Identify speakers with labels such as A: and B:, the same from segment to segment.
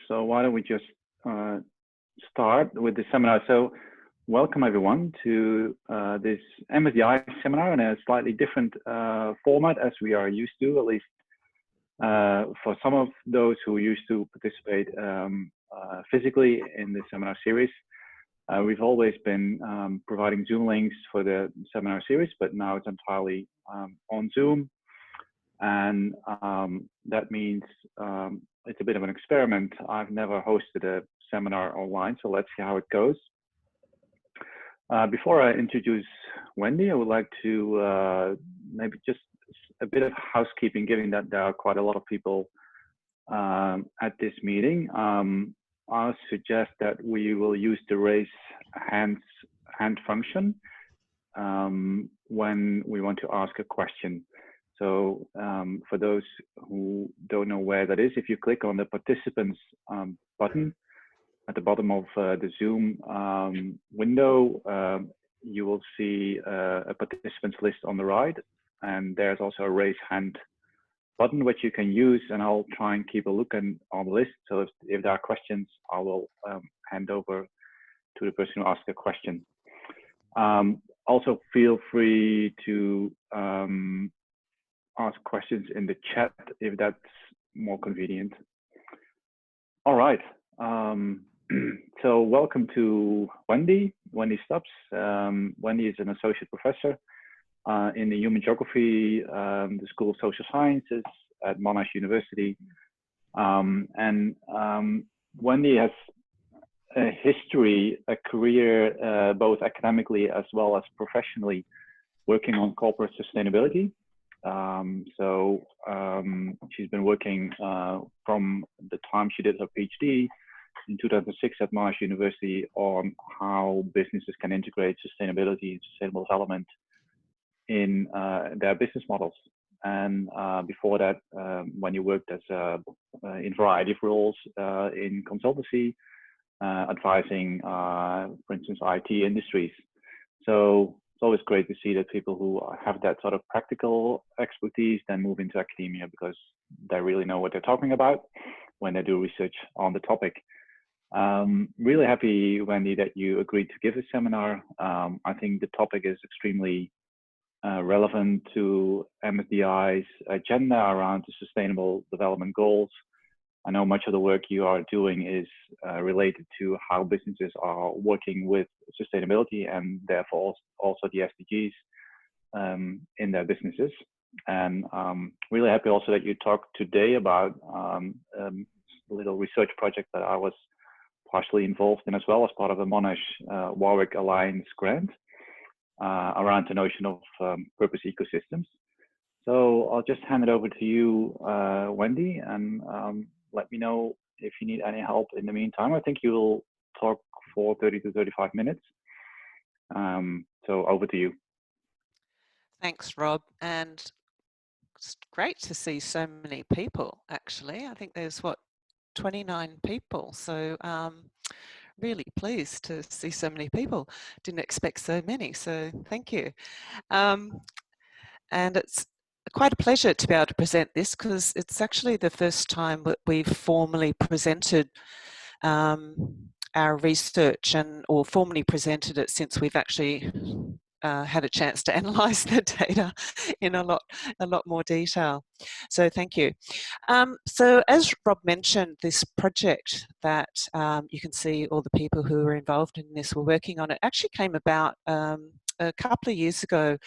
A: So why don't we just start with the seminar. So welcome everyone to this MSDI seminar in a slightly different format as we are used to, at least for some of those who used to participate physically in the seminar series. We've always been providing Zoom links for the seminar series, but now it's entirely on Zoom. And that means it's a bit of an experiment. I've never hosted a seminar online, so let's see how it goes. Before I introduce Wendy, I would like to maybe just a bit of housekeeping, given that there are quite a lot of people at this meeting. I suggest that we will use the raise hand function when we want to ask a question. So for those who don't know where that is, if you click on the participants button at the bottom of the Zoom window, you will see a participants list on the right. And there's also a raise hand button, which you can use. And I'll try and keep a look on the list. So if there are questions, I will hand over to the person who asked the question. Also, feel free to ask questions in the chat if that's more convenient. All right. So welcome to Wendy Stubbs. Wendy is an associate professor in the human geography, the School of Social Sciences at Monash University. Wendy has a history, a career, both academically as well as professionally, working on corporate sustainability. She's been working from the time she did her PhD in 2006 at Monash University on how businesses can integrate sustainability and sustainable development in their business models. And before that, when you worked as in a variety of roles in consultancy, advising, for instance, IT industries. So it's always great to see that people who have that sort of practical expertise then move into academia, because they really know what they're talking about when they do research on the topic. Really happy, Wendy, that you agreed to give a seminar. I think the topic is extremely relevant to MSDI's agenda around the Sustainable Development Goals. I know much of the work you are doing is related to how businesses are working with sustainability and therefore also the SDGs in their businesses. And really happy also that you talked today about a little research project that I was partially involved in as well as part of the Monash-Warwick Alliance grant around the notion of purpose ecosystems. So I'll just hand it over to you, Wendy, and let me know if you need any help in the meantime. I think you will talk for 30 to 35 minutes. So over to you.
B: Thanks, Rob. And it's great to see so many people, actually. I think there's, 29 people. So really pleased to see so many people. Didn't expect so many, so thank you. And it's quite a pleasure to be able to present this, because it's actually the first time that we've formally presented our research or formally presented it since we've actually had a chance to analyse the data in a lot more detail. So thank you. So as Rob mentioned, this project that you can see all the people who were involved in this were working on, it actually came about a couple of years ago.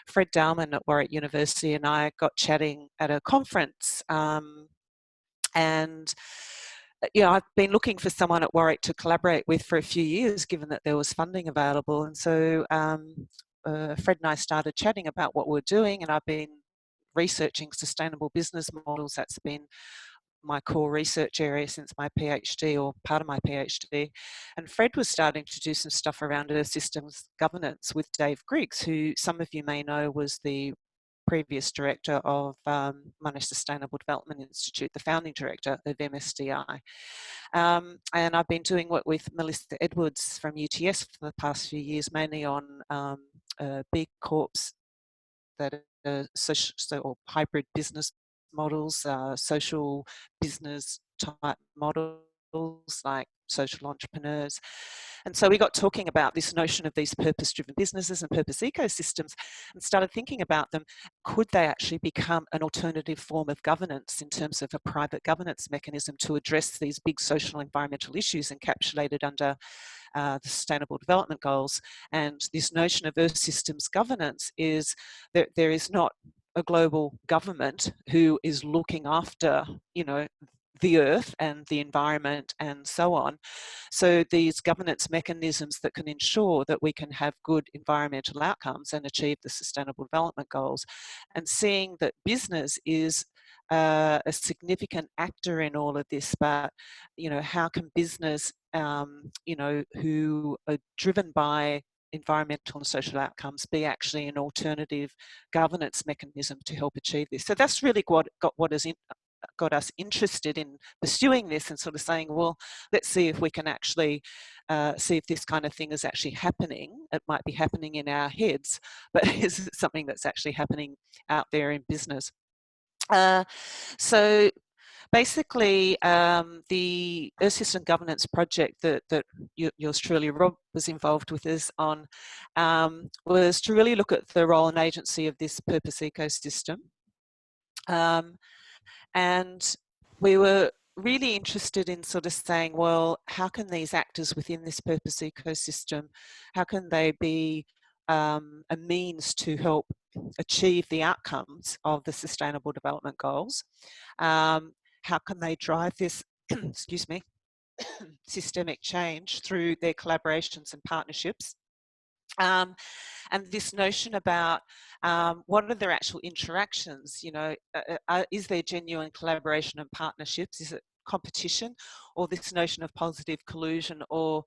B: Fred Dowman at Warwick University and I got chatting at a conference, and I've been looking for someone at Warwick to collaborate with for a few years, given that there was funding available. And so Fred and I started chatting about what we're doing, and I've been researching sustainable business models. That's been my core research area since my PhD, or part of my PhD. And Fred was starting to do some stuff around Earth systems governance with Dave Griggs, who some of you may know was the previous director of Monash Sustainable Development Institute, the founding director of MSDI. And I've been doing work with Melissa Edwards from UTS for the past few years, mainly on big corps that are social or hybrid business models, social business type models like social entrepreneurs. And so we got talking about this notion of these purpose-driven businesses and purpose ecosystems and started thinking about them. Could they actually become an alternative form of governance in terms of a private governance mechanism to address these big social and environmental issues encapsulated under the Sustainable Development Goals? And this notion of Earth systems governance is that there is not a global government who is looking after, you know, the earth and the environment and so on. So these governance mechanisms that can ensure that we can have good environmental outcomes and achieve the Sustainable Development Goals, and seeing that business is a significant actor in all of this. But, you know, how can business, you know, who are driven by environmental and social outcomes be actually an alternative governance mechanism to help achieve this? So that's really got us interested in pursuing this and sort of saying, well, let's see if we can actually see if this kind of thing is actually happening. It might be happening in our heads, but is it something that's actually happening out there in business? So basically, the Earth System Governance project that yours truly, Rob, was involved with us on was to really look at the role and agency of this purpose ecosystem. And we were really interested in sort of saying, well, how can these actors within this purpose ecosystem, how can they be a means to help achieve the outcomes of the Sustainable Development Goals? How can they drive this, excuse me, systemic change through their collaborations and partnerships? And this notion about what are their actual interactions, you know, is there genuine collaboration and partnerships? Is it competition, or this notion of positive collusion, or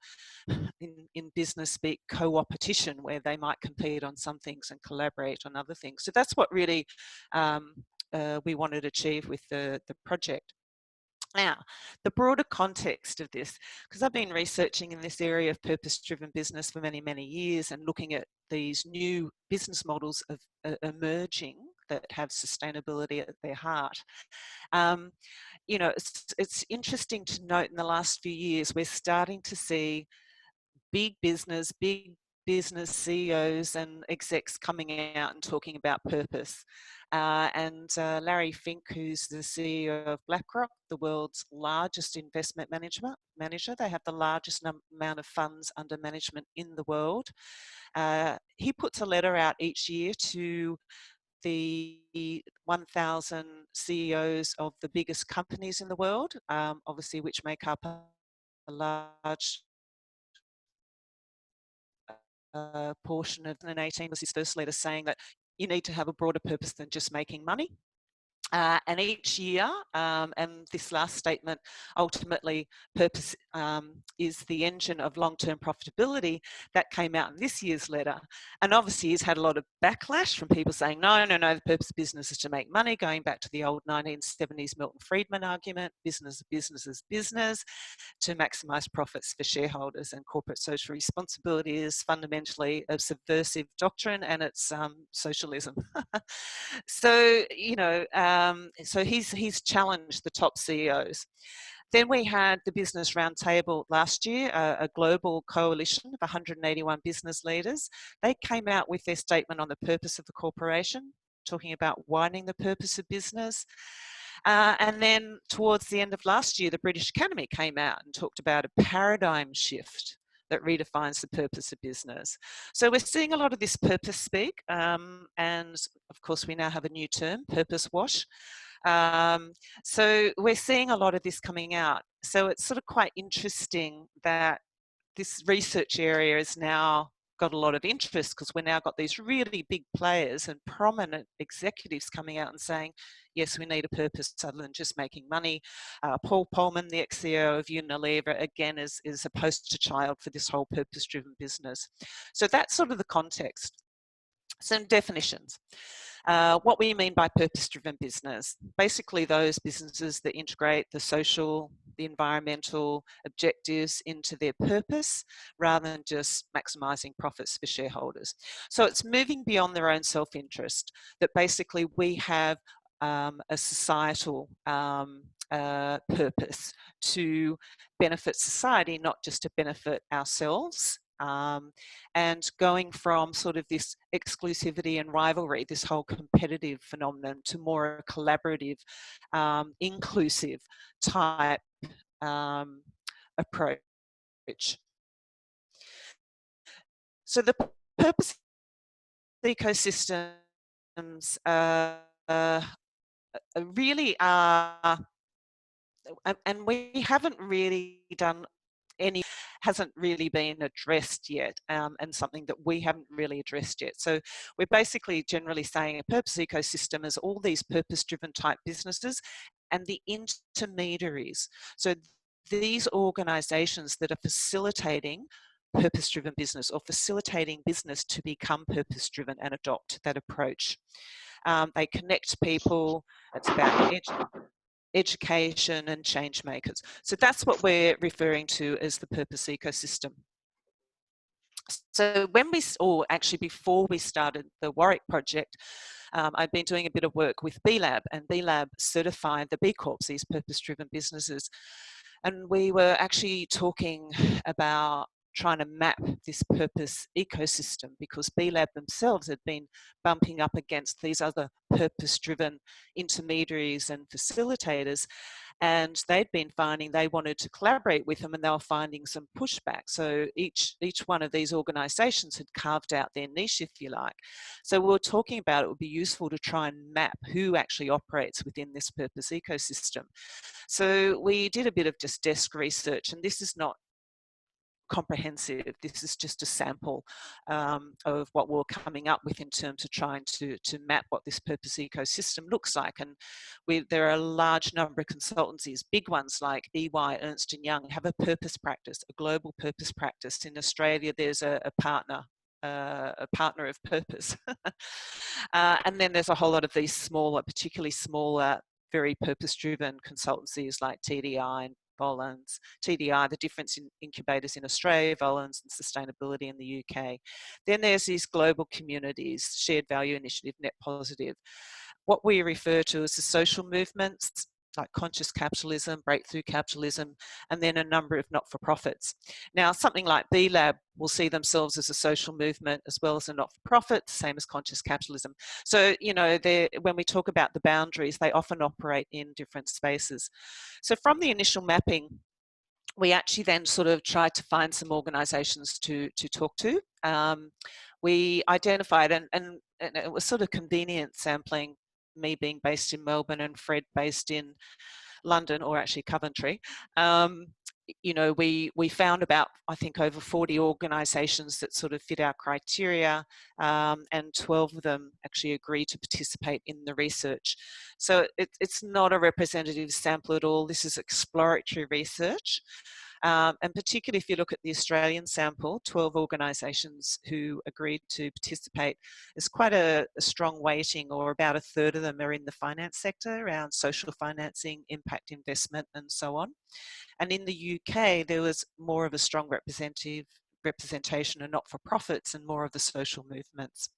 B: in business speak, co-opetition, where they might compete on some things and collaborate on other things? So that's what really we wanted to achieve with the project. Now, the broader context of this, because I've been researching in this area of purpose-driven business for many, many years and looking at these new business models of emerging that have sustainability at their heart. You know, it's interesting to note in the last few years, we're starting to see big business CEOs and execs coming out and talking about purpose. Larry Fink, who's the CEO of BlackRock, the world's largest investment manager, they have the largest amount of funds under management in the world. He puts a letter out each year to the 1,000 CEOs of the biggest companies in the world, obviously which make up a large portion of 2018 was his first letter saying that you need to have a broader purpose than just making money. And each year, and this last statement, ultimately purpose is the engine of long-term profitability, that came out in this year's letter. And obviously he's had a lot of backlash from people saying, no, the purpose of business is to make money, going back to the old 1970s Milton Friedman argument, business is business, to maximise profits for shareholders, and corporate social responsibility is fundamentally a subversive doctrine, and it's socialism. So, you know, so he's challenged the top CEOs. Then we had the Business Roundtable last year, a global coalition of 181 business leaders. They came out with their statement on the purpose of the corporation, talking about widening the purpose of business. And then towards the end of last year, the British Academy came out and talked about a paradigm shift that redefines the purpose of business. So we're seeing a lot of this purpose speak, and of course we now have a new term, purpose wash. So we're seeing a lot of this coming out. So it's sort of quite interesting that this research area is now got a lot of interest, because we've now got these really big players and prominent executives coming out and saying, yes, we need a purpose other than just making money. Paul Polman, the ex-CEO of Unilever, again, is a poster child for this whole purpose-driven business. So that's sort of the context. Some definitions. What we mean by purpose-driven business, basically those businesses that integrate the social, the environmental objectives into their purpose, rather than just maximising profits for shareholders. So it's moving beyond their own self-interest, that basically we have a societal purpose to benefit society, not just to benefit ourselves. And going from sort of this exclusivity and rivalry, this whole competitive phenomenon, to more collaborative, inclusive type approach. So the purpose ecosystems really are, and we haven't really done any, hasn't really been addressed yet, and something that we haven't really addressed yet. So we're basically generally saying a purpose ecosystem is all these purpose-driven type businesses and the intermediaries. So these organisations that are facilitating purpose-driven business or facilitating business to become purpose-driven and adopt that approach. They connect people. It's about education and change makers. So that's what we're referring to as the purpose ecosystem. So when we, or actually before we started the Warwick project, I'd been doing a bit of work with B-Lab, and B-Lab certified the B Corps, these purpose-driven businesses. And we were actually talking about trying to map this purpose ecosystem, because B-Lab themselves had been bumping up against these other purpose-driven intermediaries and facilitators, and they'd been finding they wanted to collaborate with them, and they were finding some pushback. So each one of these organisations had carved out their niche, if you like. So we were talking about it would be useful to try and map who actually operates within this purpose ecosystem. So we did a bit of just desk research, and this is not comprehensive. This is just a sample of what we're coming up with in terms of trying to map what this purpose ecosystem looks like. And there are a large number of consultancies, big ones like EY, Ernst & Young, have a purpose practice, a global purpose practice. In Australia, there's a partner of purpose. And then there's a whole lot of these smaller, particularly smaller, very purpose-driven consultancies like TDI and Volans. TDI, the difference in incubators in Australia, Volans and sustainability in the UK. Then there's these global communities, Shared Value Initiative, Net Positive. What we refer to as the social movements, like conscious capitalism, breakthrough capitalism, and then a number of not-for-profits. Now, something like B-Lab will see themselves as a social movement as well as a not-for-profit, same as conscious capitalism. So, you know, when we talk about the boundaries, they often operate in different spaces. So from the initial mapping, we actually then sort of tried to find some organisations to talk to. We identified, and it was sort of convenient sampling, me being based in Melbourne and Fred based in London, or actually Coventry. You know, we found about, I think, over 40 organisations that sort of fit our criteria, and 12 of them actually agreed to participate in the research. So it's not a representative sample at all. This is exploratory research. And particularly if you look at the Australian sample, 12 organisations who agreed to participate, there's quite a strong weighting, or about a third of them are in the finance sector, around social financing, impact investment and so on. And in the UK, there was more of a strong representation of not-for-profits and more of the social movements.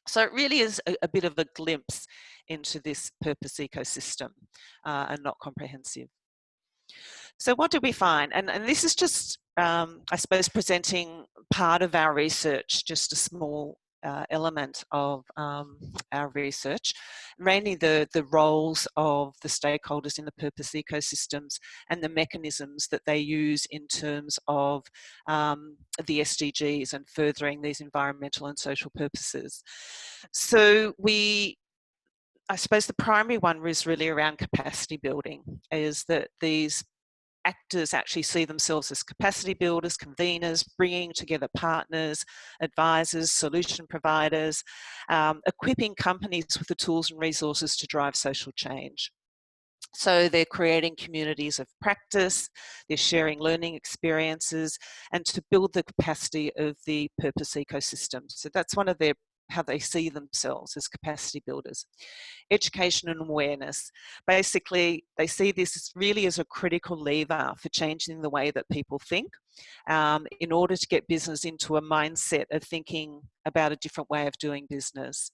B: So it really is a bit of a glimpse into this purpose ecosystem, and not comprehensive. So what did we find? And this is just, I suppose, presenting part of our research, just a small element of our research, mainly the roles of the stakeholders in the purpose ecosystems and the mechanisms that they use in terms of the SDGs and furthering these environmental and social purposes. So I suppose the primary one was really around capacity building, is that these actors actually see themselves as capacity builders, conveners, bringing together partners, advisors, solution providers, equipping companies with the tools and resources to drive social change. So they're creating communities of practice, they're sharing learning experiences, and to build the capacity of the purpose ecosystem. So that's one of how they see themselves, as capacity builders. Education and awareness. Basically, they see this really as a critical lever for changing the way that people think, in order to get business into a mindset of thinking about a different way of doing business.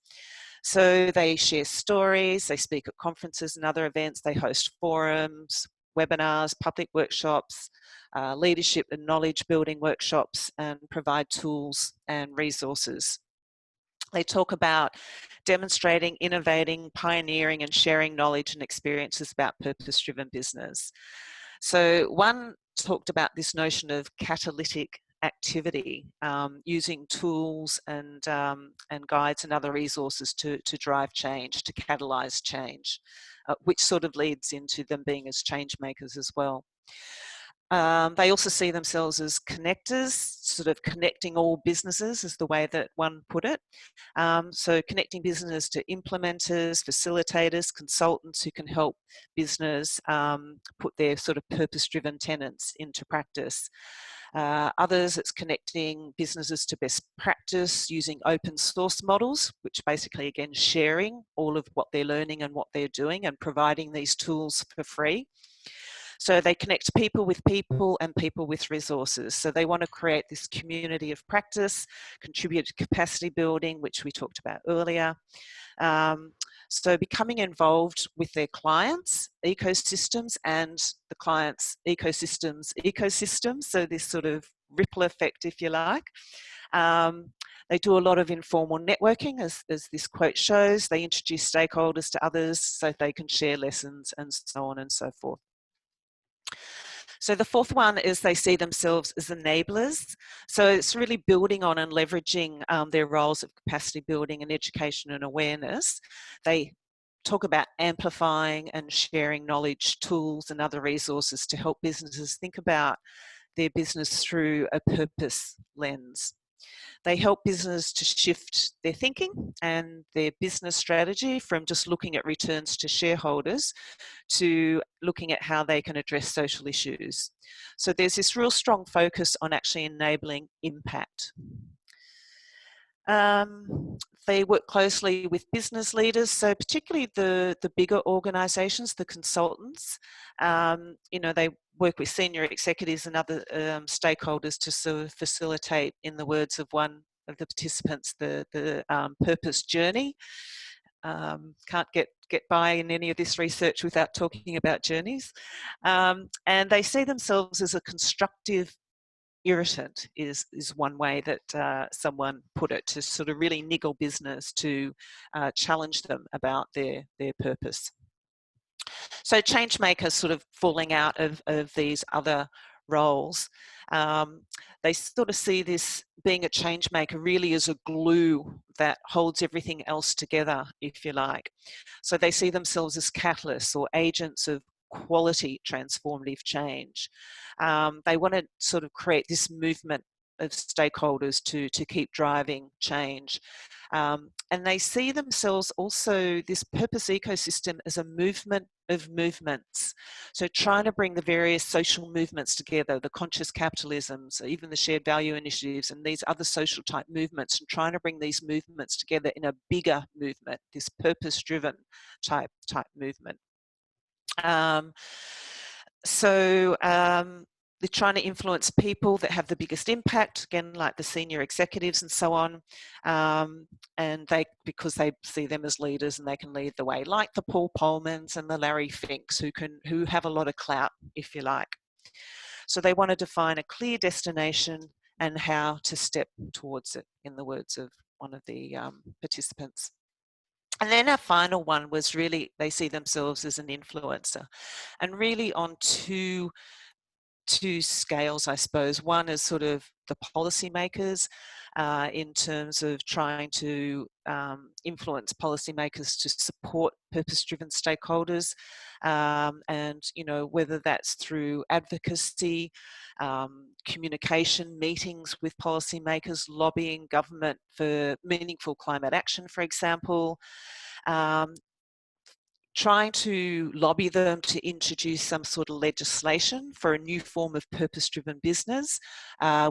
B: So they share stories, they speak at conferences and other events, they host forums, webinars, public workshops, leadership and knowledge building workshops, and provide tools and resources. They talk about demonstrating, innovating, pioneering, and sharing knowledge and experiences about purpose-driven business. So one talked about this notion of catalytic activity, using tools and guides and other resources to drive change, to catalyse change, which sort of leads into them being as change makers as well. They also see themselves as connectors, sort of connecting all businesses is the way that one put it. So connecting business to implementers, facilitators, consultants who can help business put their sort of purpose-driven tenets into practice. Others, it's connecting businesses to best practice using open source models, which basically, again, sharing all of what they're learning and what they're doing and providing these tools for free. So they connect people with people and people with resources. So they want to create this community of practice, contribute to capacity building, which we talked about earlier. So becoming involved with their clients' ecosystems and the clients' ecosystems, so this sort of ripple effect, if you like. They do a lot of informal networking, as this quote shows. They introduce stakeholders to others so they can share lessons and so on and so forth. So the fourth one is they see themselves as enablers. So it's really building on and leveraging their roles of capacity building and education and awareness. They talk about amplifying and sharing knowledge, tools and other resources to help businesses think about their business through a purpose lens. They help business to shift their thinking and their business strategy from just looking at returns to shareholders to looking at how they can address social issues. So there's this real strong focus on actually enabling impact. They work closely with business leaders, so particularly the bigger organisations, the consultants. You know, they work with senior executives and other stakeholders to sort of facilitate, in the words of one of the participants, the purpose journey. Can't get by in any of this research without talking about journeys. And they see themselves as a constructive irritant is one way that someone put it, to sort of really niggle business, to challenge them about their purpose. So change makers sort of falling out of these other roles. They sort of see this being a change maker really as a glue that holds everything else together, if you like. So they see themselves as catalysts or agents of quality transformative change. They want to sort of create this movement of stakeholders to keep driving change. And they see themselves also, this purpose ecosystem, as a movement of movements. So trying to bring the various social movements together, the conscious capitalisms, even the shared value initiatives and these other social type movements, and trying to bring these movements together in a bigger movement, this purpose-driven type movement. They're trying to influence people that have the biggest impact, again, like the senior executives and so on, and because they see them as leaders and they can lead the way, like the Paul Polmans and the Larry Finks, who have a lot of clout, if you like. So they want to define a clear destination and how to step towards it, in the words of one of the participants. And then our final one was really, they see themselves as an influencer, and really on two scales, I suppose. One is sort of the policymakers in terms of trying to influence policymakers to support purpose-driven stakeholders, and you know, whether that's through advocacy, communication, meetings with policymakers, lobbying government for meaningful climate action, for example. Trying to lobby them to introduce some sort of legislation for a new form of purpose-driven business,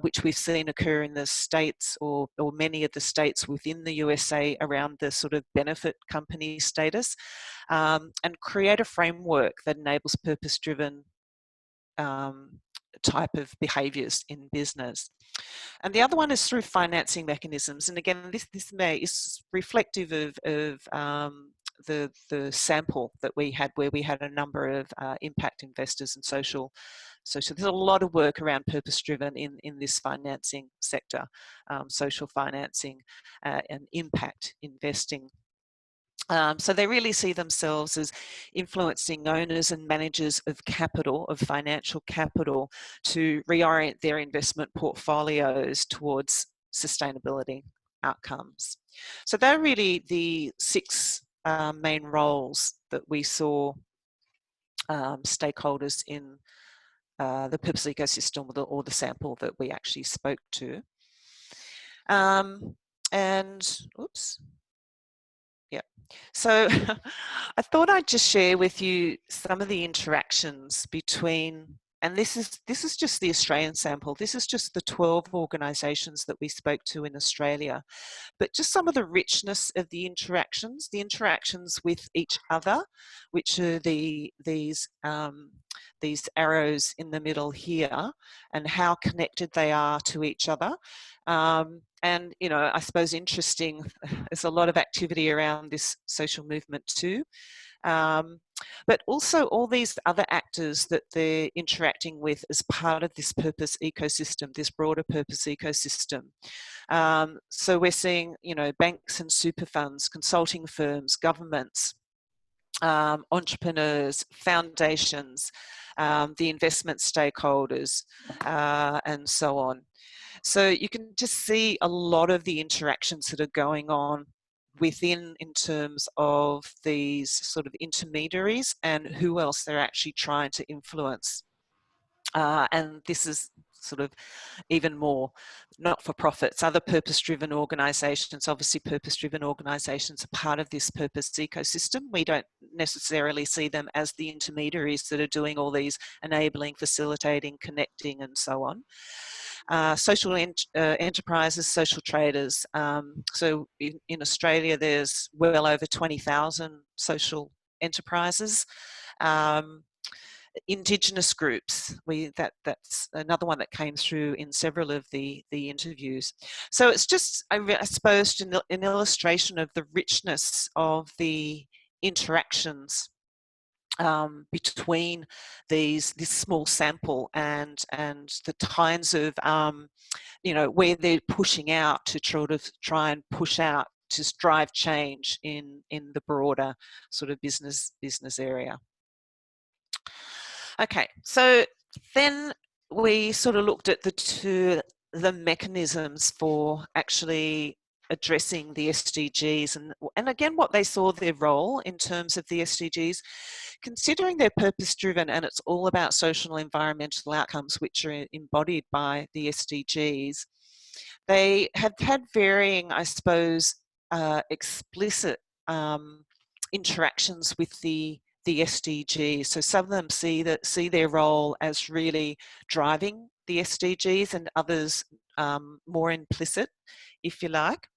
B: which we've seen occur in the states or many of the states within the USA around the sort of benefit company status, and create a framework that enables purpose-driven type of behaviours in business. And the other one is through financing mechanisms. And again, this is reflective of the sample that we had, where we had a number of impact investors and social. So there's a lot of work around purpose-driven in this financing sector, social financing and impact investing. So they really see themselves as influencing owners and managers of capital, of financial capital, to reorient their investment portfolios towards sustainability outcomes. So they're really the 6 main roles that we saw stakeholders in the purpose ecosystem, or the sample that we actually spoke to. And oops. So I thought I'd just share with you some of the interactions between, and this is just the Australian sample. This is just the 12 organisations that we spoke to in Australia, but just some of the richness of the interactions with each other, which are these arrows in the middle here, and how connected they are to each other. And, you know, I suppose interesting, there's a lot of activity around this social movement too. But also all these other actors that they're interacting with as part of this purpose ecosystem, this broader purpose ecosystem. So we're seeing, you know, banks and super funds, consulting firms, governments, entrepreneurs, foundations, the investment stakeholders, and so on. So you can just see a lot of the interactions that are going on within, in terms of these sort of intermediaries and who else they're actually trying to influence. And this is sort of even more not-for-profits, other purpose-driven organisations. Obviously, purpose-driven organisations are part of this purpose ecosystem. We don't necessarily see them as the intermediaries that are doing all these enabling, facilitating, connecting, and so on. Social enterprises, social traders. So in Australia, there's well over 20,000 social enterprises. Indigenous groups, that's another one that came through in several of the interviews. So it's just, I suppose, an illustration of the richness of the interactions between this small sample and the kinds of you know, where they're pushing out to try and push out to drive change in the broader sort of business area. Okay, so then we sort of looked at the mechanisms for actually addressing the SDGs, and again what they saw their role in terms of the SDGs, considering they're purpose-driven and it's all about social and environmental outcomes which are embodied by the SDGs. They have had varying, I suppose, explicit interactions with the SDGs. So some of them see their role as really driving the SDGs, and others more implicit, if you like.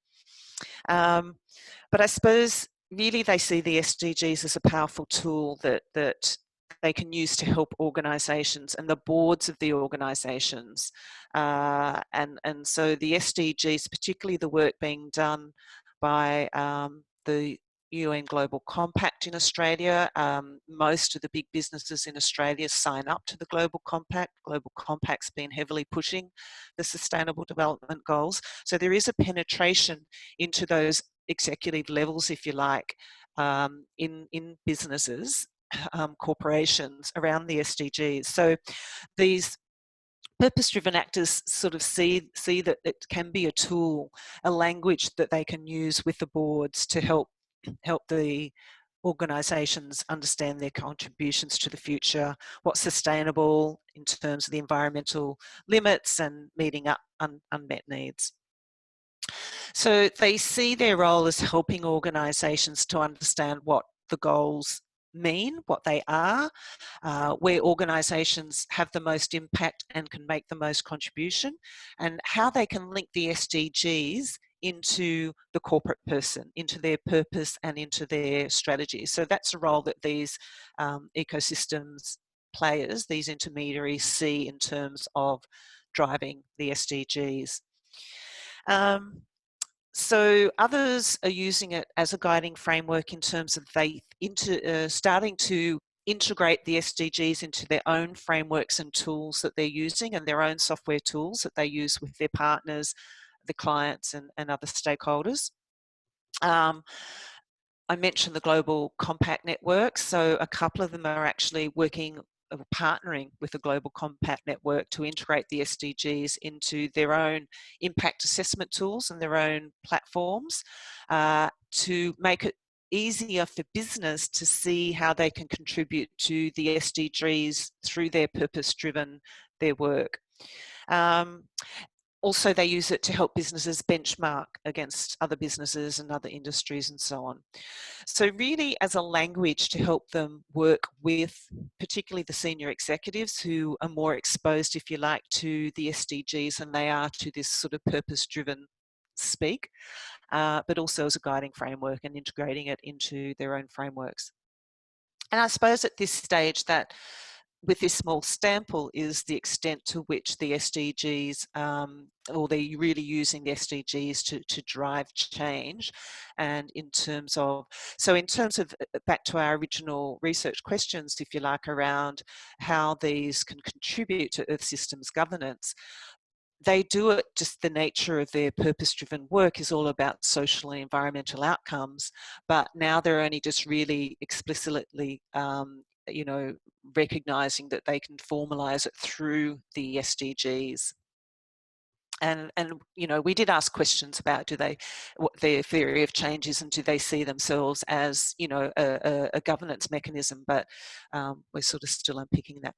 B: But I suppose really they see the SDGs as a powerful tool that they can use to help organisations and the boards of the organisations. And so the SDGs, particularly the work being done by the UN Global Compact in Australia. Most of the big businesses in Australia sign up to the Global Compact. Global Compact's been heavily pushing the Sustainable Development Goals. So there is a penetration into those executive levels, if you like, in businesses, corporations around the SDGs. So these purpose-driven actors sort of see that it can be a tool, a language that they can use with the boards to help the organisations understand their contributions to the future, what's sustainable in terms of the environmental limits and meeting up unmet needs. So they see their role as helping organisations to understand what the goals mean, what they are, where organisations have the most impact and can make the most contribution, and how they can link the SDGs into the corporate person, into their purpose and into their strategy. So that's a role that these ecosystems players, these intermediaries, see in terms of driving the SDGs. So others are using it as a guiding framework in terms of starting to integrate the SDGs into their own frameworks and tools that they're using, and their own software tools that they use with their partners, the clients, and other stakeholders. I mentioned the Global Compact Network, so a couple of them are actually partnering with the Global Compact Network to integrate the SDGs into their own impact assessment tools and their own platforms to make it easier for business to see how they can contribute to the SDGs through their purpose-driven, their work. Also, they use it to help businesses benchmark against other businesses and other industries and so on. So really as a language to help them work with particularly the senior executives who are more exposed, if you like, to the SDGs than they are to this sort of purpose-driven speak, but also as a guiding framework and integrating it into their own frameworks. And I suppose at this stage that with this small sample is the extent to which the SDGs, or they're really using the SDGs to drive change. And in terms of, back to our original research questions, if you like, around how these can contribute to Earth systems governance, they do it, just the nature of their purpose-driven work is all about social and environmental outcomes, but now they're only just really explicitly recognizing that they can formalize it through the SDGs. And we did ask questions about what their theory of change is, and do they see themselves as a governance mechanism, but we're sort of still unpicking that.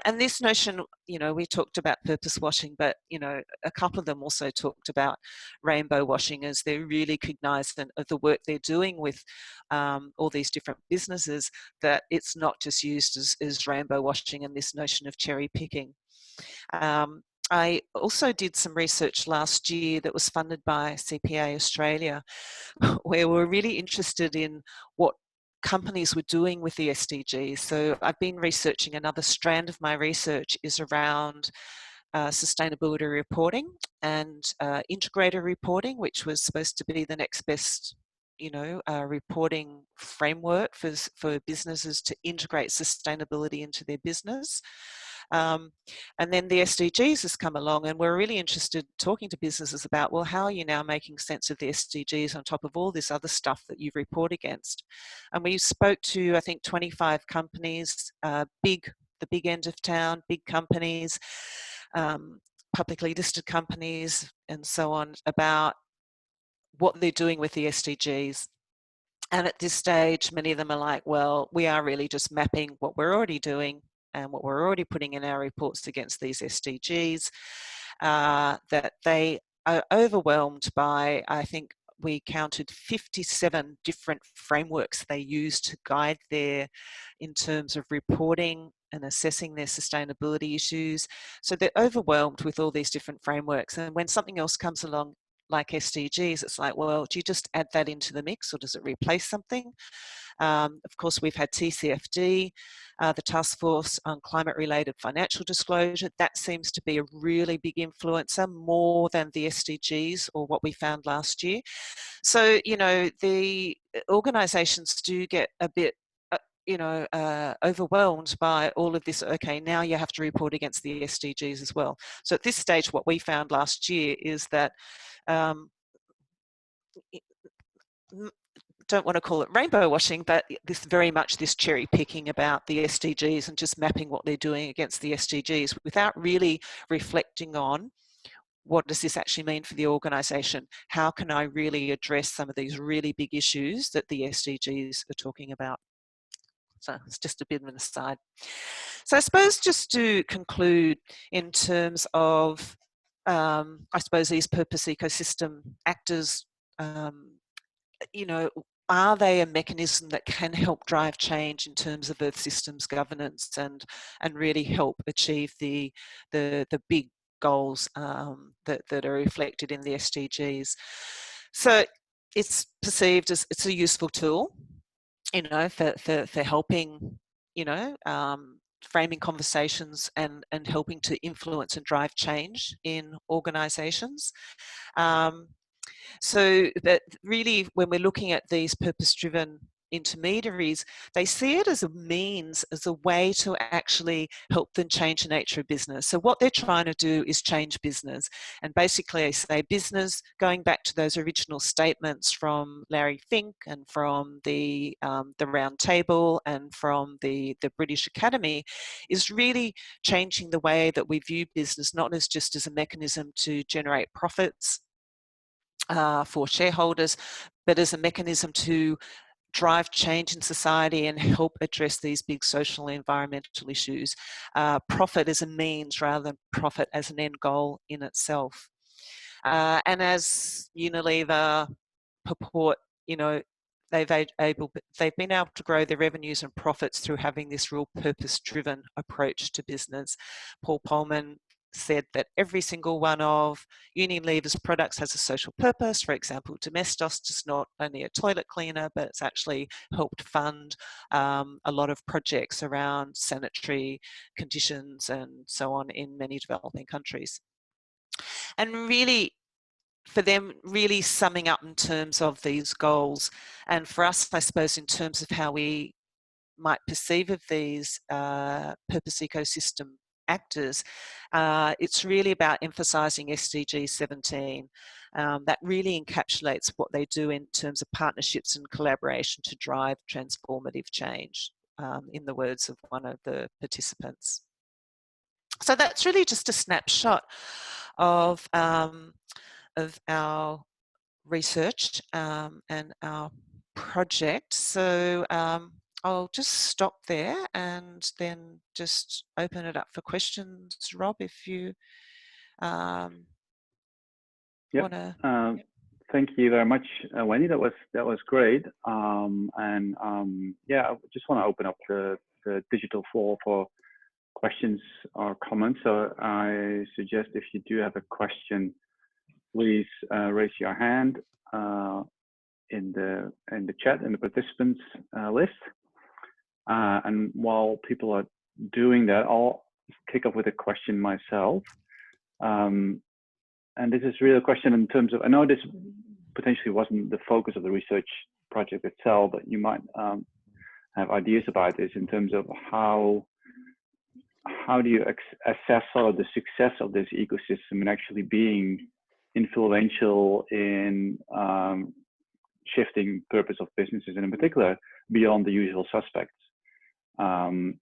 B: And this notion, we talked about purpose washing, but a couple of them also talked about rainbow washing, as they're really cognizant of the work they're doing with all these different businesses, that it's not just used as rainbow washing and this notion of cherry picking. I also did some research last year that was funded by CPA Australia, where we're really interested in what companies were doing with the SDGs. So I've been researching, another strand of my research is around sustainability reporting and integrator reporting, which was supposed to be the next best reporting framework for businesses to integrate sustainability into their business. And then the SDGs has come along, and we're really interested talking to businesses about, well, how are you now making sense of the SDGs on top of all this other stuff that you report against? And we spoke to, I think, 25 companies, the big end of town, big companies, publicly listed companies, and so on, about what they're doing with the SDGs. And at this stage, many of them are like, well, we are really just mapping what we're already doing and what we're already putting in our reports against these SDGs, that they are overwhelmed by, I think we counted 57 different frameworks they use to guide in terms of reporting and assessing their sustainability issues. So they're overwhelmed with all these different frameworks. And when something else comes along, like SDGs, it's like, well, do you just add that into the mix, or does it replace something? Of course, we've had TCFD, the Task Force on Climate-Related Financial Disclosure. That seems to be a really big influencer, more than the SDGs or what we found last year. So, the organisations do get a bit overwhelmed by all of this. Okay, now you have to report against the SDGs as well. So at this stage, what we found last year is that don't want to call it rainbow washing, but very much this cherry picking about the SDGs and just mapping what they're doing against the SDGs without really reflecting on what does this actually mean for the organisation? How can I really address some of these really big issues that the SDGs are talking about? So it's just a bit of an aside. So I suppose just to conclude in terms of, I suppose these purpose ecosystem actors, are they a mechanism that can help drive change in terms of Earth systems governance and really help achieve the big goals that are reflected in the SDGs? So it's perceived as it's a useful tool, for helping, framing conversations and helping to influence and drive change in organisations. So that really, when we're looking at these purpose-driven intermediaries, they see it as a means, as a way to actually help them change the nature of business. So what they're trying to do is change business. And basically, I say business, going back to those original statements from Larry Fink and from the Round Table and from the British Academy, is really changing the way that we view business, not as just as a mechanism to generate profits for shareholders, but as a mechanism to drive change in society and help address these big social and environmental issues. Profit as a means rather than profit as an end goal in itself. And as Unilever purport, they've been able to grow their revenues and profits through having this real purpose-driven approach to business. Paul Polman said that every single one of Unilever's products has a social purpose. For example, Domestos is not only a toilet cleaner, but it's actually helped fund a lot of projects around sanitary conditions and so on in many developing countries. And really, for them, really summing up in terms of these goals, and for us, I suppose, in terms of how we might perceive of these purpose ecosystem actors, it's really about emphasising SDG 17. That really encapsulates what they do in terms of partnerships and collaboration to drive transformative change, in the words of one of the participants. So that's really just a snapshot of our research and our project. So I'll just stop there and then just open it up for questions. Rob, if you want to.
A: Thank you very much, Wendy. That was great. Yeah, I just want to open up the digital floor for questions or comments. So I suggest if you do have a question, please raise your hand in the chat, in the participants list. And while people are doing that, I'll kick off with a question myself. And this is really a question in terms of, I know this potentially wasn't the focus of the research project itself, but you might have ideas about this in terms of how do you assess sort of the success of this ecosystem and actually being influential in shifting purpose of businesses, and in particular beyond the usual suspects. And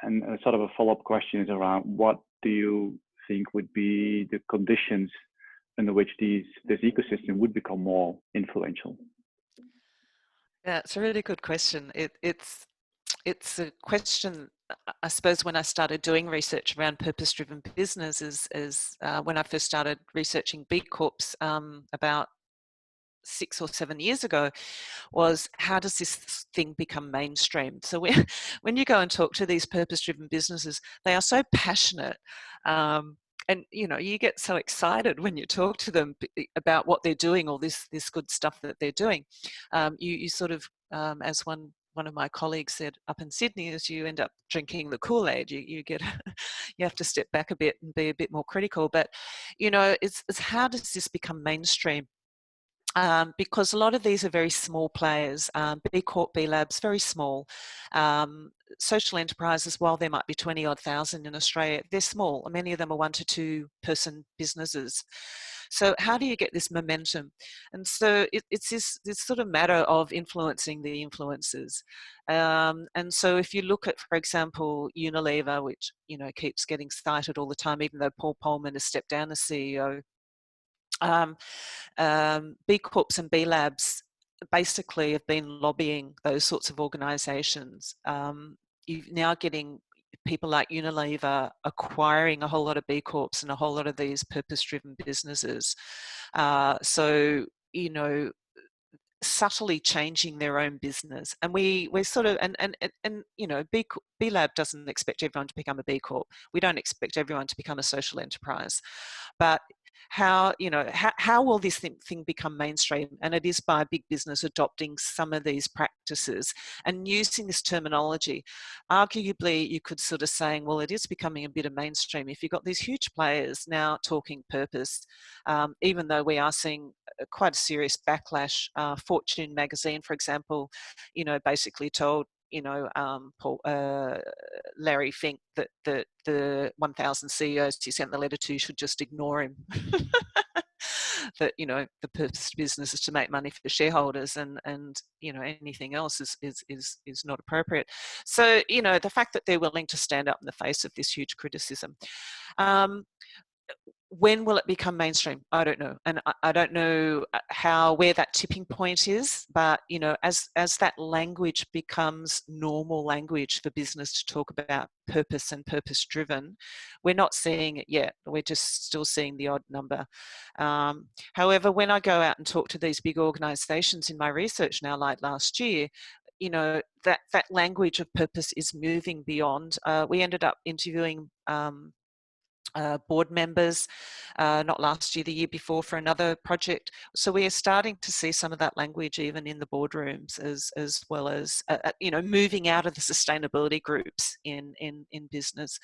A: a sort of a follow-up question is around what do you think would be the conditions under which this ecosystem would become more influential?
B: Yeah, it's a really good question. It's a question, I suppose, when I started doing research around purpose-driven business is when I first started researching B Corps about 6 or 7 years ago, was how does this thing become mainstream? So when you go and talk to these purpose-driven businesses, they are so passionate, and you get so excited when you talk to them about what they're doing, all this good stuff that they're doing. You sort of, as one of my colleagues said up in Sydney, is you end up drinking the Kool-Aid. You have to step back a bit and be a bit more critical. But it's how does this become mainstream? Because a lot of these are very small players, B Corp, B Labs, very small. Social enterprises, while there might be 20-odd thousand in Australia, they're small. Many of them are 1 to 2 person businesses. So how do you get this momentum? And so it's this sort of matter of influencing the influencers. And so if you look at, for example, Unilever, which keeps getting cited all the time, even though Paul Polman has stepped down as CEO, B Corps and B Labs basically have been lobbying those sorts of organisations. You're now getting people like Unilever acquiring a whole lot of B Corps and a whole lot of these purpose-driven businesses. So subtly changing their own business, and we're sort of and B Lab doesn't expect everyone to become a B Corp. We don't expect everyone to become a social enterprise, but how, you know, how will this thing become mainstream? And it is by big business adopting some of these practices and using this terminology. Arguably, you could sort of saying, well, it is becoming a bit of mainstream. If you've got these huge players now talking purpose, even though we are seeing quite a serious backlash. Fortune magazine, for example, you know, basically told, you know, Larry Fink that the 1,000 CEOs he sent the letter to should just ignore him. That, you know, the purpose of business is to make money for shareholders, and you know, anything else is not appropriate. So, you know, the fact that they're willing to stand up in the face of this huge criticism. When will it become mainstream? I don't know, and I don't know where that tipping point is. But you know, as that language becomes normal language for business to talk about purpose and purpose-driven, we're not seeing it yet. We're just still seeing the odd number. However, when I go out and talk to these big organisations in my research now, like last year, you know, that language of purpose is moving beyond. We ended up interviewing board members, not last year, the year before, for another project. So we are starting to see some of that language even in the boardrooms, as well as you know, moving out of the sustainability groups in business.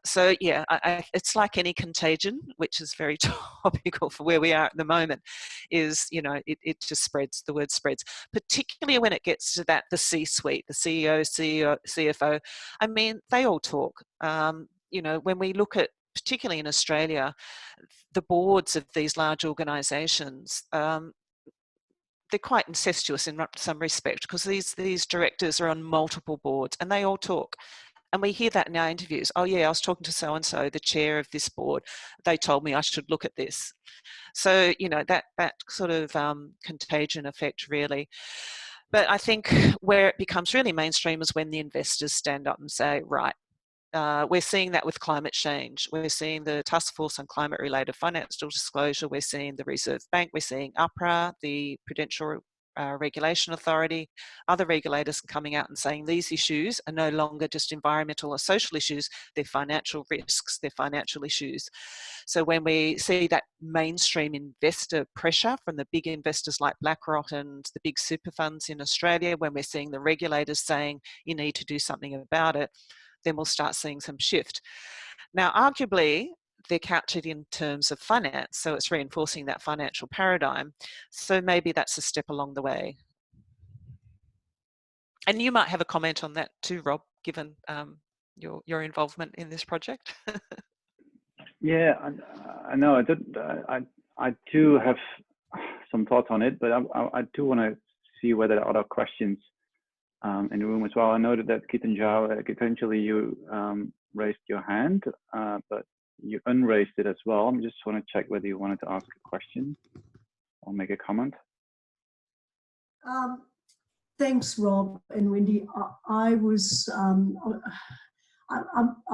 B: So yeah, it's like any contagion, which is very topical for where we are at the moment. Is, you know, it just spreads. The word spreads, particularly when it gets to the C-suite, the CEO, CFO. I mean, they all talk. You know, when we look at, particularly in Australia, the boards of these large organisations, they're quite incestuous in some respect, because these directors are on multiple boards and they all talk. And we hear that in our interviews. Oh yeah, I was talking to so-and-so, the chair of this board. They told me I should look at this. So, you know, that sort of contagion effect, really. But I think where it becomes really mainstream is when the investors stand up and say, right, we're seeing that with climate change. We're seeing the Task Force on Climate-Related Financial Disclosure. We're seeing the Reserve Bank. We're seeing APRA, the Prudential Regulation Authority, other regulators coming out and saying these issues are no longer just environmental or social issues, they're financial risks, they're financial issues. So when we see that mainstream investor pressure from the big investors like BlackRock and the big super funds in Australia, when we're seeing the regulators saying you need to do something about it, then we'll start seeing some shift. Now, arguably, they're captured in terms of finance, so it's reinforcing that financial paradigm. So maybe that's a step along the way. And you might have a comment on that too, Rob, given your involvement in this project.
A: Yeah, I know. I do have some thoughts on it, but I do want to see whether there are other questions in the room as well. I noted that Ketan Jha, potentially you raised your hand, but you unraised it as well. I just want to check whether you wanted to ask a question or make a comment.
C: Thanks, Rob and Wendy. I'm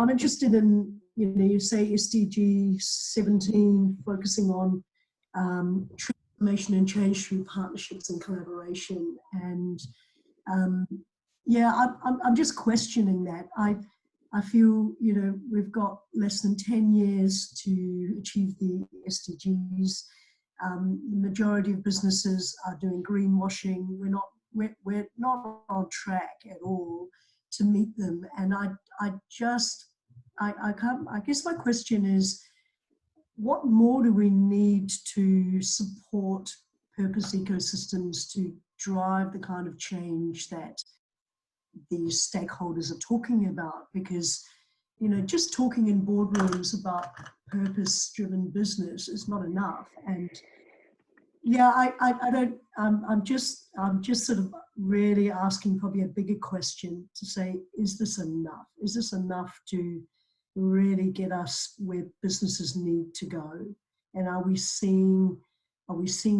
C: interested in, you know, you say SDG 17, focusing on transformation and change through partnerships and collaboration. And yeah, I'm just questioning that. I feel, you know, we've got less than 10 years to achieve the SDGs. The majority of businesses are doing greenwashing. We're not on track at all to meet them. And I guess my question is, what more do we need to support purpose ecosystems to drive the kind of change that these stakeholders are talking about? Because, you know, just talking in boardrooms about purpose-driven business is not enough. And yeah, I don't. I'm just sort of really asking probably a bigger question to say, is this enough? Is this enough to really get us where businesses need to go? And are we seeing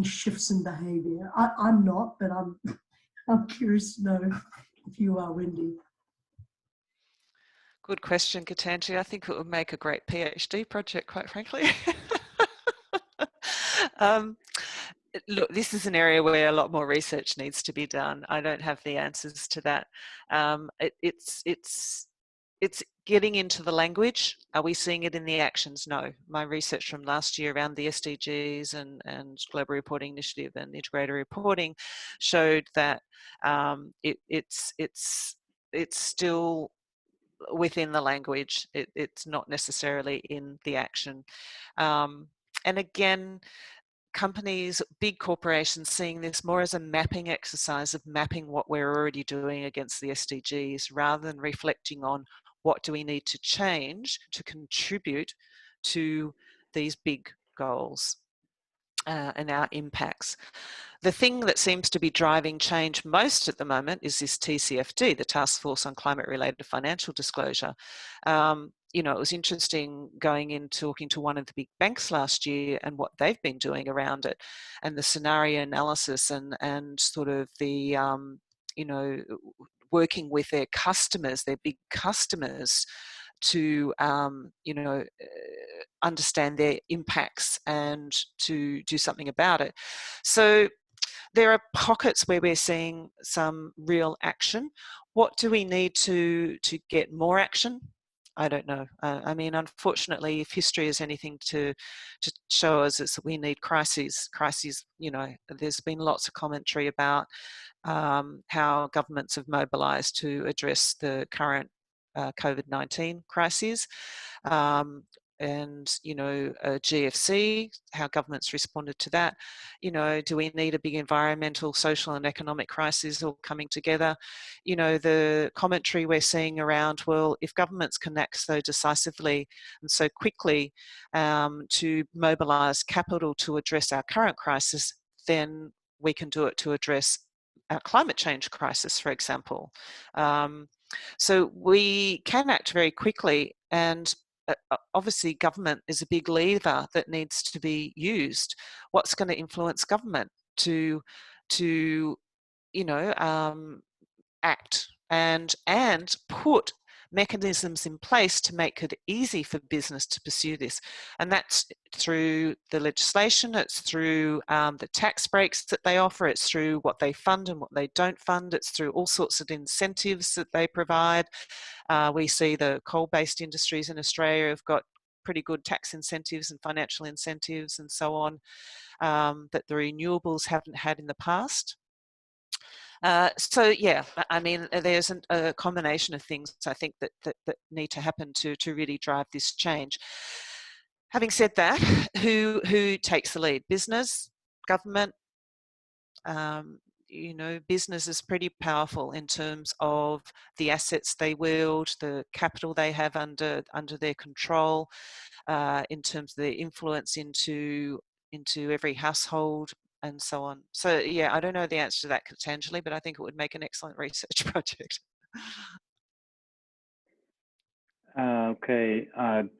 C: shifts in behaviour? I'm not, but I'm curious to know if you are, Wendy.
B: Good question, Ketanji. I think it would make a great PhD project, quite frankly. Look, this is an area where a lot more research needs to be done. I don't have the answers to that. It's getting into the language. Are we seeing it in the actions? No. My research from last year around the SDGs and Global Reporting Initiative and integrated reporting showed that it's still within the language. It's not necessarily in the action. And again, companies, big corporations, seeing this more as a mapping exercise of mapping what we're already doing against the SDGs, rather than reflecting on what do we need to change to contribute to these big goals and our impacts. The thing that seems to be driving change most at the moment is this TCFD, the Task Force on Climate-Related Financial Disclosure. You know, it was interesting going in talking to one of the big banks last year and what they've been doing around it, and the scenario analysis and sort of the, you know, working with their customers, their big customers, to you know, understand their impacts and to do something about it. So there are pockets where we're seeing some real action. What do we need to get more action? I don't know. I mean, unfortunately, if history is anything to show us, is that we need crises. Crises, you know, there's been lots of commentary about how governments have mobilised to address the current COVID-19 crises. And, you know, GFC, how governments responded to that. You know, do we need a big environmental, social and economic crisis all coming together? You know, the commentary we're seeing around, well, if governments can act so decisively and so quickly to mobilise capital to address our current crisis, then we can do it to address our climate change crisis, for example. So we can act very quickly, and obviously government is a big lever that needs to be used. What's going to influence government to you know, act and put mechanisms in place to make it easy for business to pursue this? And that's through the legislation, it's through the tax breaks that they offer, it's through what they fund and what they don't fund, it's through all sorts of incentives that they provide. We see the coal-based industries in Australia have got pretty good tax incentives and financial incentives and so on, that the renewables haven't had in the past. So yeah, I mean, there's a combination of things I think that need to happen to really drive this change. Having said that, who takes the lead? Business, government. You know, business is pretty powerful in terms of the assets they wield, the capital they have under their control, in terms of their influence into every household and so on. So yeah, I don't know the answer to that tangibly, but I think it would make an excellent research project.
A: Okay,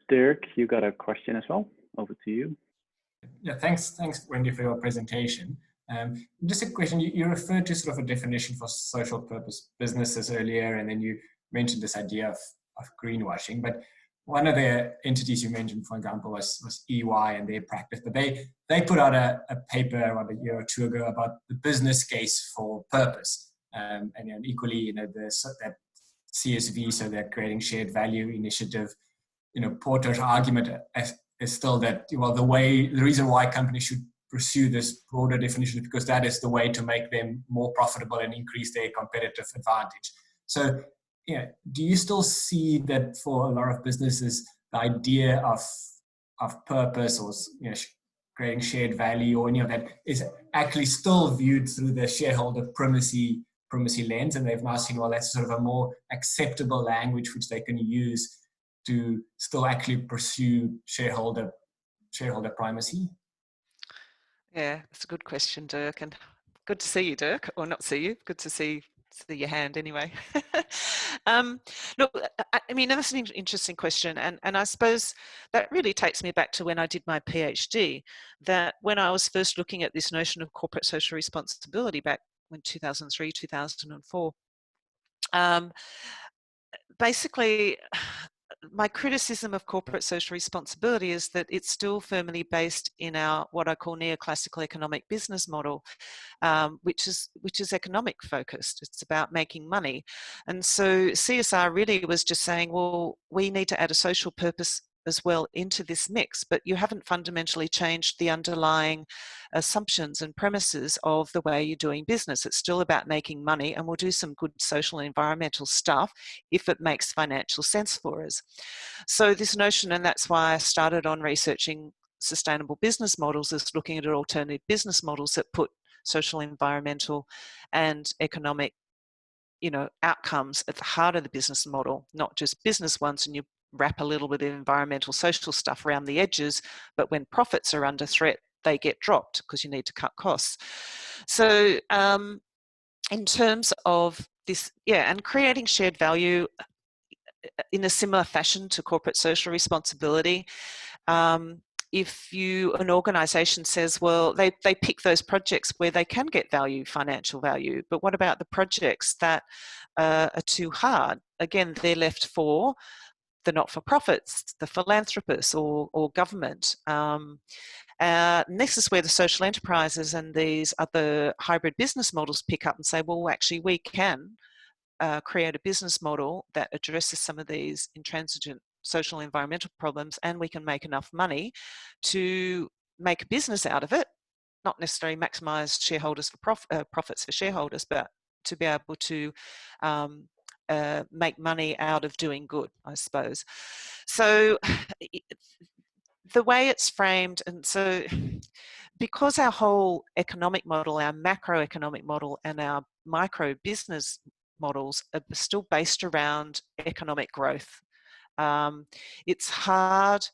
A: Dirk, you got a question as well. Over to you.
D: Yeah, thanks, Wendy, for your presentation. Just a question, you referred to sort of a definition for social purpose businesses earlier, and then you mentioned this idea of greenwashing, but one of the entities you mentioned, for example, was EY and their practice, but they put out a paper about a year or two ago about the business case for purpose, and equally, you know, that CSV, so that creating shared value initiative, you know, Porter's argument is still that, well, the reason why companies should pursue this broader definition is because that is the way to make them more profitable and increase their competitive advantage. So, yeah, do you still see that for a lot of businesses, the idea of purpose or, you know, creating shared value or any of that is actually still viewed through the shareholder primacy lens, and they've now seen, well, that's sort of a more acceptable language which they can use to still actually pursue shareholder primacy?
B: Yeah, that's a good question, Dirk, and good to see you, Dirk, or not see you. Good to see your hand anyway. Look, I mean, that's an interesting question, and I suppose that really takes me back to when I did my PhD, that when I was first looking at this notion of corporate social responsibility back in 2003, 2004, basically my criticism of corporate social responsibility is that it's still firmly based in our what I call neoclassical economic business model, which is economic focused. It's about making money, and so CSR really was just saying, well, we need to add a social purpose as well into this mix, but you haven't fundamentally changed the underlying assumptions and premises of the way you're doing business. It's still about making money, and we'll do some good social and environmental stuff if it makes financial sense for us. So this notion, and that's why I started on researching sustainable business models, is looking at alternative business models that put social, environmental and economic outcomes at the heart of the business model, not just business ones, and you wrap a little bit of environmental social stuff around the edges, but when profits are under threat, they get dropped because you need to cut costs. So in terms of this, and creating shared value in a similar fashion to corporate social responsibility, if an organisation says, well, they pick those projects where they can get value, financial value, but what about the projects that are too hard? Again, they're left for the not-for-profits, the philanthropists or government. And this is where the social enterprises and these other hybrid business models pick up and say, well, actually, we can create a business model that addresses some of these intransigent social and environmental problems, and we can make enough money to make a business out of it, not necessarily maximise shareholders for profits for shareholders, but to be able to make money out of doing good, I suppose. So the way it's framed, and so because our whole economic model, our macroeconomic model and our micro business models are still based around economic growth, it's hard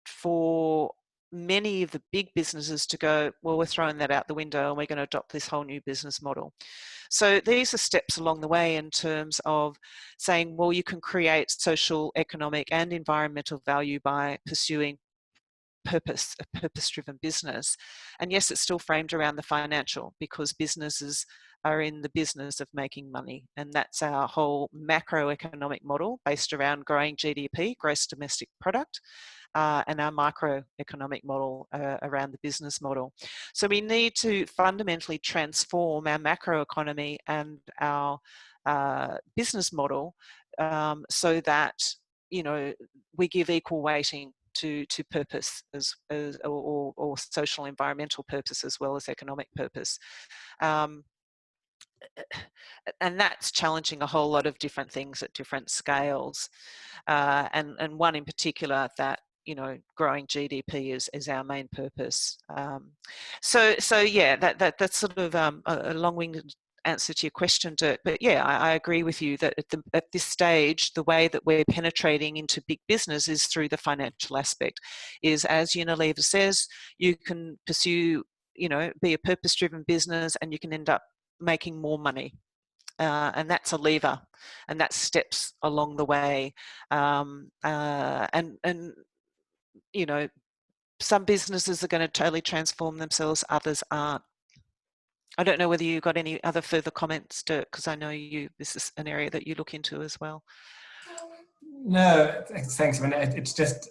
B: for many of the big businesses to go, well, we're throwing that out the window and we're going to adopt this whole new business model. So these are steps along the way in terms of saying, well, you can create social, economic and environmental value by pursuing a purpose-driven business. And yes, it's still framed around the financial, because businesses are in the business of making money. And that's our whole macroeconomic model based around growing GDP, gross domestic product, and our microeconomic model around the business model. So we need to fundamentally transform our macroeconomy and our business model so that, we give equal weighting to purpose or social environmental purpose as well as economic purpose. And that's challenging a whole lot of different things at different scales. And one in particular that, growing GDP is our main purpose. So yeah, that's sort of a long-winded answer to your question, Dirk. But yeah, I agree with you that at this stage, the way that we're penetrating into big business is through the financial aspect. Is, as Unilever says, you can pursue, be a purpose-driven business and you can end up making more money. And that's a lever, and that's steps along the way. And some businesses are going to totally transform themselves, others aren't. I don't know whether you've got any other further comments, Dirk, because I know this is an area that you look into as well.
D: No, thanks. I mean, it's just,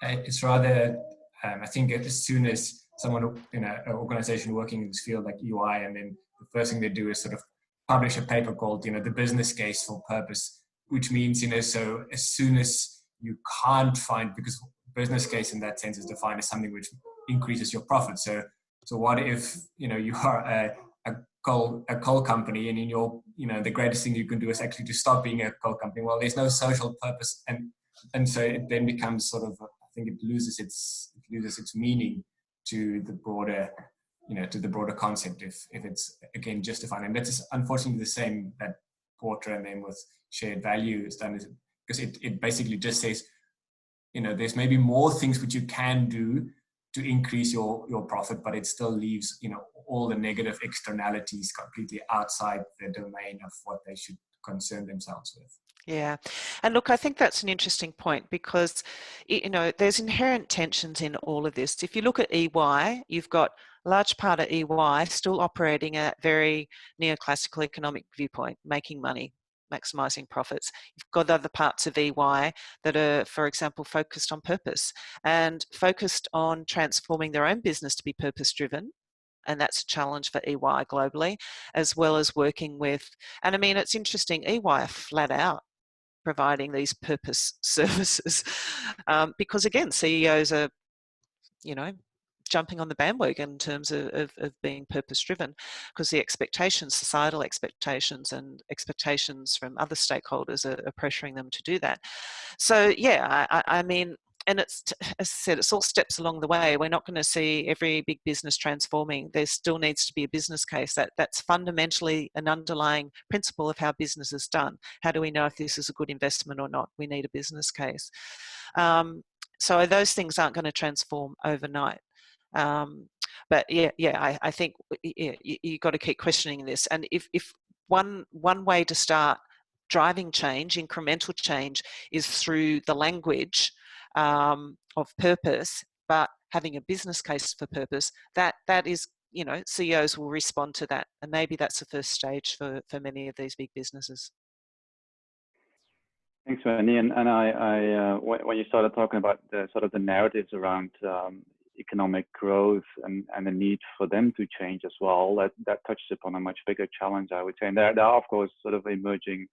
D: it's rather, I think as soon as someone in an organization working in this field like UI, and then the first thing they do is sort of publish a paper called, the business case for purpose, which means, so as soon as you can't find, because business case in that sense is defined as something which increases your profit. So what if, you are a coal company, and in your, the greatest thing you can do is actually to stop being a coal company. Well, there's no social purpose. And so it then becomes sort of, I think it loses its meaning to the broader, to the broader concept if it's, again, justified. And that's unfortunately the same that Porter and then with shared value is done, because it basically just says, there's maybe more things which you can do to increase your profit, but it still leaves, all the negative externalities completely outside the domain of what they should concern themselves with.
B: Yeah. And look, I think that's an interesting point, because, there's inherent tensions in all of this. If you look at EY, you've got a large part of EY still operating at very neoclassical economic viewpoint, making money. maximising profits. You've got other parts of EY that are, for example, focused on purpose and focused on transforming their own business to be purpose-driven. And that's a challenge for EY globally, as well as working with, and I mean, it's interesting, EY are flat out providing these purpose services because, again, CEOs are, you know, jumping on the bandwagon in terms of being purpose-driven, because the expectations, societal expectations and expectations from other stakeholders are pressuring them to do that. So, yeah, I mean, and it's, as I said, it's all steps along the way. We're not going to see every big business transforming. There still needs to be a business case. That's fundamentally an underlying principle of how business is done. How do we know if this is a good investment or not? We need a business case. So those things aren't going to transform overnight. But I think you've got to keep questioning this. And if one way to start driving change, incremental change, is through the language of purpose, but having a business case for purpose, that is, you know, CEOs will respond to that, and maybe that's the first stage for many of these big businesses.
A: Thanks, Wendy. And I when you started talking about the sort of the narratives around economic growth and the need for them to change as well, that touches upon a much bigger challenge, I would say. And there are, of course, sort of emerging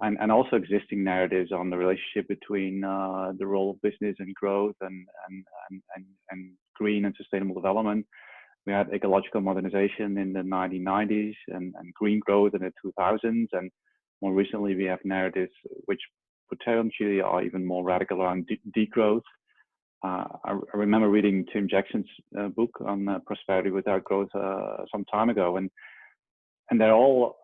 A: and also existing narratives on the relationship between the role of business and growth and green and sustainable development. We had ecological modernization in the 1990s and green growth in the 2000s. And more recently, we have narratives which potentially are even more radical around degrowth. I remember reading Tim Jackson's book on prosperity without growth some time ago, and they're all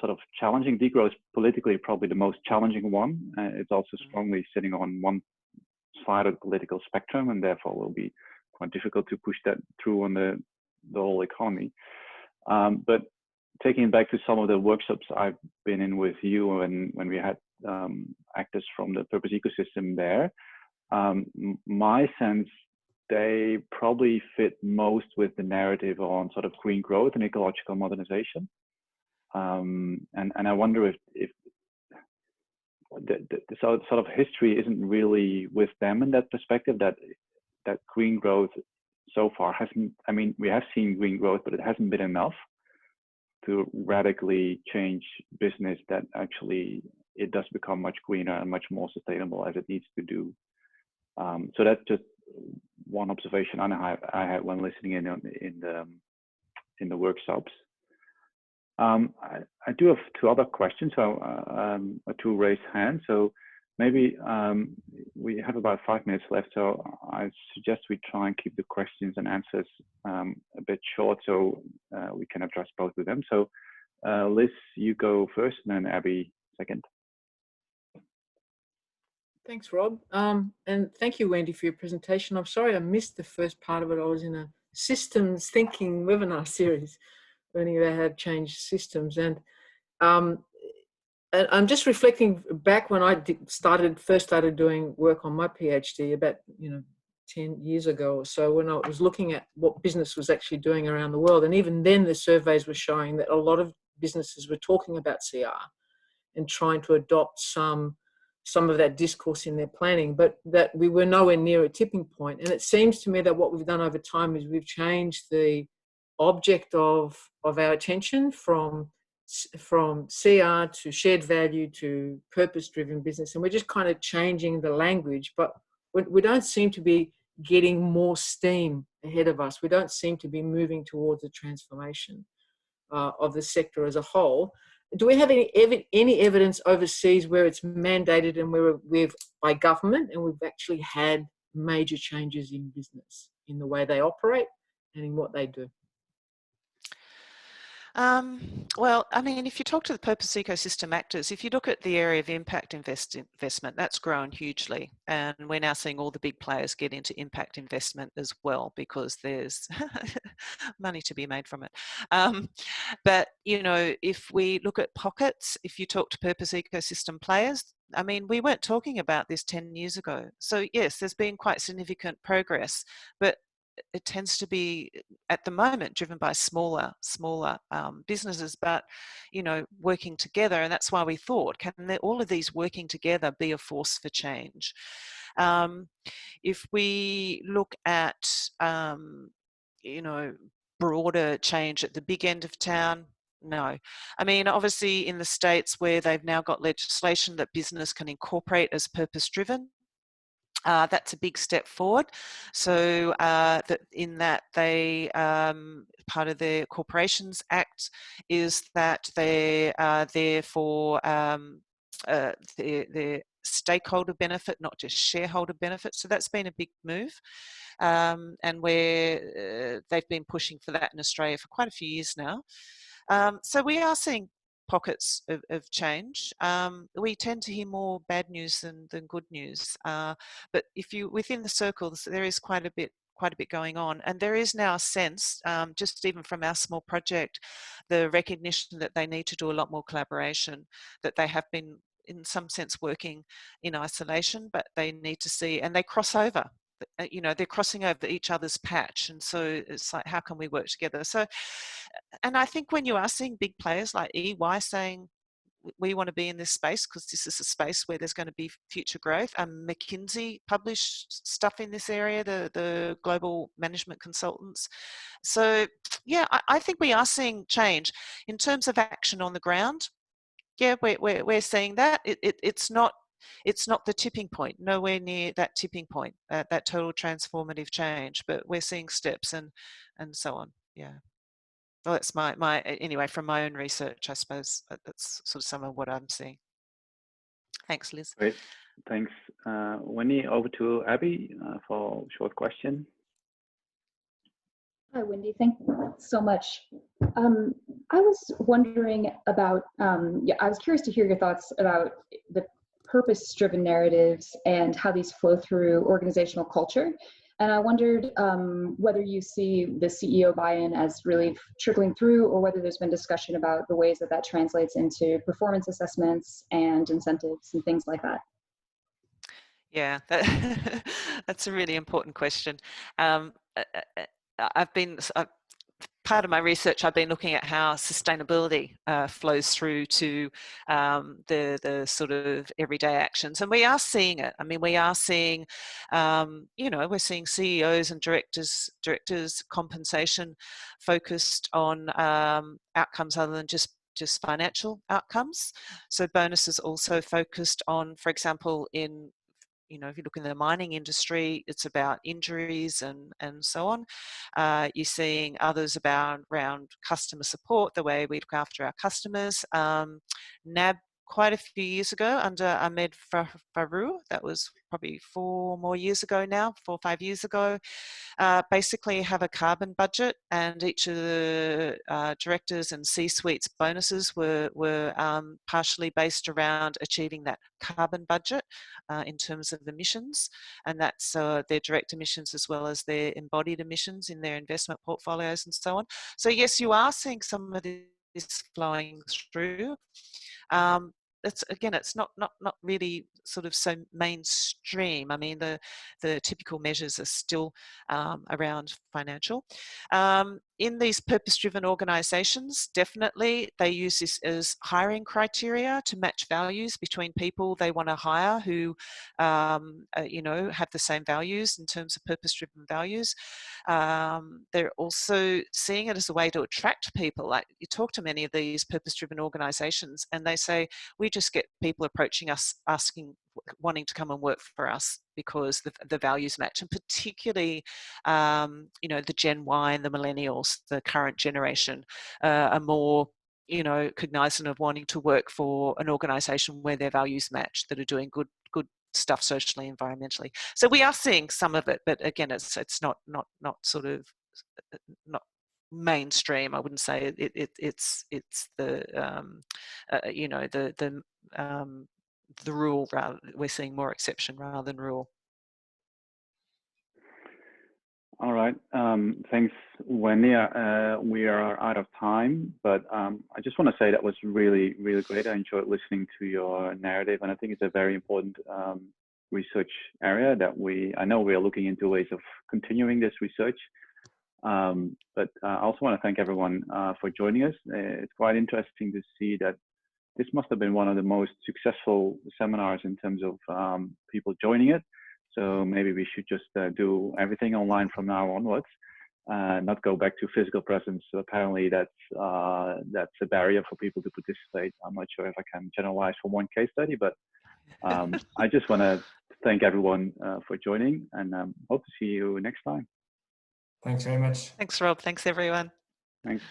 A: sort of challenging. Degrowth is politically probably the most challenging one. It's also strongly sitting on one side of the political spectrum, and therefore will be quite difficult to push that through on the whole economy. But taking it back to some of the workshops I've been in with you when we had actors from the purpose ecosystem there, my sense, they probably fit most with the narrative on sort of green growth and ecological modernization. And I wonder if the sort of history isn't really with them in that perspective, that green growth so far hasn't, I mean, we have seen green growth, but it hasn't been enough to radically change business that actually it does become much greener and much more sustainable as it needs to do. So that's just one observation I had when listening in the workshops. I do have two other questions, so two raised hands. So maybe we have about 5 minutes left, so I suggest we try and keep the questions and answers a bit short, so we can address both of them. So Liz, you go first, and then Abby second.
E: Thanks, Rob. And thank you, Wendy, for your presentation. I'm sorry I missed the first part of it. I was in a systems thinking webinar series, learning about how to change systems. And I'm just reflecting back when I first started doing work on my PhD about 10 years ago or so, when I was looking at what business was actually doing around the world. And even then the surveys were showing that a lot of businesses were talking about CR and trying to adopt some of that discourse in their planning, but that we were nowhere near a tipping point. And it seems to me that what we've done over time is we've changed the object of our attention from CR to shared value to purpose-driven business. And we're just kind of changing the language, but we don't seem to be getting more steam ahead of us. We don't seem to be moving towards a transformation of the sector as a whole. Do we have any evidence overseas where it's mandated and where we've, by government, and we've actually had major changes in business, in the way they operate and in what they do?
B: Well, I mean, if you talk to the purpose ecosystem actors, if you look at the area of impact investment, that's grown hugely. And we're now seeing all the big players get into impact investment as well, because there's money to be made from it. But, if we look at pockets, if you talk to purpose ecosystem players, I mean, we weren't talking about this 10 years ago. So yes, there's been quite significant progress, but it tends to be at the moment driven by smaller businesses, but working together. And that's why we thought, can all of these working together be a force for change? If we look at broader change at the big end of town, no. I mean, obviously in the States where they've now got legislation that business can incorporate as purpose-driven, that's a big step forward. So in that they, part of the Corporations Act is that they're there for their stakeholder benefit, not just shareholder benefit. So that's been a big move. And where they've been pushing for that in Australia for quite a few years now. So we are seeing pockets of change. We tend to hear more bad news than good news. But if you within the circles, there is quite a bit going on, and there is now a sense, just even from our small project, the recognition that they need to do a lot more collaboration, that they have been in some sense working in isolation, but they need to see, and they cross over. They're crossing over each other's patch, and so it's like, how can we work together? So, and I think when you are seeing big players like EY saying we want to be in this space because this is a space where there's going to be future growth. McKinsey published stuff in this area, the global management consultants. So yeah, I think we are seeing change in terms of action on the ground. Yeah, we're seeing that. It's not the tipping point, nowhere near that tipping point, that total transformative change, but we're seeing steps and so on. Yeah. Well, that's my anyway, from my own research, I suppose that's sort of some of what I'm seeing. Thanks, Liz.
A: Great, thanks. Wendy, over to Abby for a short question.
F: Hi, Wendy. Thank you so much. I was wondering about, I was curious to hear your thoughts about the purpose-driven narratives and how these flow through organizational culture. And I wondered whether you see the CEO buy-in as really trickling through, or whether there's been discussion about the ways that translates into performance assessments and incentives and things like that.
B: Yeah, that's a really important question. Part of my research, I've been looking at how sustainability flows through to the sort of everyday actions, and we are seeing it. I mean, we are seeing, we're seeing CEOs and directors compensation focused on outcomes other than just financial outcomes. So bonuses also focused on, for example, if you look in the mining industry, it's about injuries and so on. You're seeing others around customer support, the way we look after our customers. NAB, quite a few years ago, under Ahmed Farouk, that was probably 4 or 5 years ago, basically have a carbon budget, and each of the directors and C-suites bonuses were partially based around achieving that carbon budget in terms of emissions, and that's their direct emissions as well as their embodied emissions in their investment portfolios and so on. So yes, you are seeing some of this flowing through. It's not really sort of so mainstream. I mean, the typical measures are still around financial. In these purpose-driven organisations, definitely they use this as hiring criteria to match values between people they want to hire who, have the same values in terms of purpose-driven values. They're also seeing it as a way to attract people. Like, you talk to many of these purpose-driven organisations, and they say, we just get people approaching us wanting to come and work for us because the values match, and particularly the Gen Y and the millennials, the current generation, are more cognizant of wanting to work for an organisation where their values match, that are doing good stuff socially, environmentally. So we are seeing some of it, but again, it's not sort of not mainstream. I wouldn't say it's the rule. Rather, we're seeing more exception rather than rule.
A: All right, thanks, Wendy. We are out of time, but I just want to say that was really, really great. I enjoyed listening to your narrative, and I think it's a very important research area that I know we are looking into ways of continuing this research. But I also want to thank everyone for joining us. It's quite interesting to see that this must have been one of the most successful seminars in terms of people joining it. So maybe we should just do everything online from now onwards, not go back to physical presence. So apparently that's a barrier for people to participate. I'm not sure if I can generalize from one case study, but I just want to thank everyone for joining, and hope to see you next time.
D: Thanks very much.
B: Thanks, Rob. Thanks, everyone.
A: Thanks.